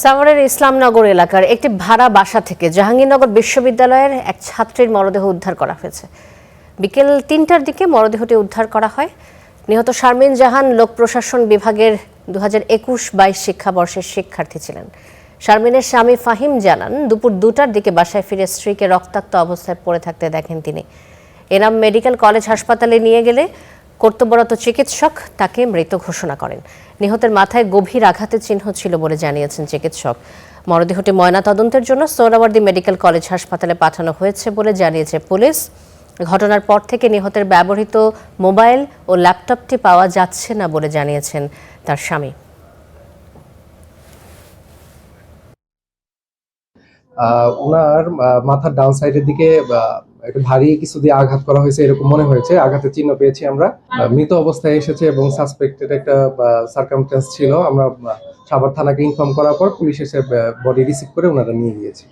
সাভারের ইসলামনগর এলাকার একটি ভাড়া বাসা থেকে জাহাঙ্গীরনগর বিশ্ববিদ্যালয়ের এক ছাত্রীর মরদেহ উদ্ধার করা হয়েছে। বিকেল ৩টার দিকে মরদেহটি উদ্ধার করা হয়। নিহত শারমিন জাহান লোক প্রশাসন বিভাগের 2021-22 শিক্ষাবর্ষের শিক্ষার্থী ছিলেন। শারমিনের স্বামী ফাহিম জানান, দুপুর 2টার দিকে বাসায় ফিরে স্ত্রীকে রক্তাক্ত অবস্থায় পড়ে থাকতে দেখেন তিনি। এনাম মেডিকেল কলেজ হাসপাতালে নিয়ে গেলে কর্তব্যরত চিকিৎসক তাকে মৃত ঘোষণা করেন। নিহতের মাথায় গভীর আঘাতের চিহ্ন ছিল বলে জানিয়েছেন চিকিৎসক। মরদেহটি ময়নাতদন্তের জন্য সোহরাওয়ার্দী মেডিকেল কলেজ হাসপাতালে পাঠানো হয়েছে বলে জানিয়েছে পুলিশ। ঘটনার পর থেকে নিহতের ব্যবহৃত মোবাইল ও ল্যাপটপটি পাওয়া যাচ্ছে না বলে জানিয়েছেন তার স্বামী। ওনার মাথার ডাউন সাইডের দিকে একটা ভারী কিছু দিয়ে আঘাত করা হয়েছে এরকম মনে হয়েছে। আঘাতের চিহ্ন পেয়েছি আমরা। মৃত অবস্থায় এসেছে এবং সাসপেক্টেড একটা সার্কামস্ট্যান্স ছিল। আমরা সাভার থানাকে ইনফর্ম করার পর পুলিশ এসে বডি রিসিভ করে ওনারা নিয়ে গিয়েছে।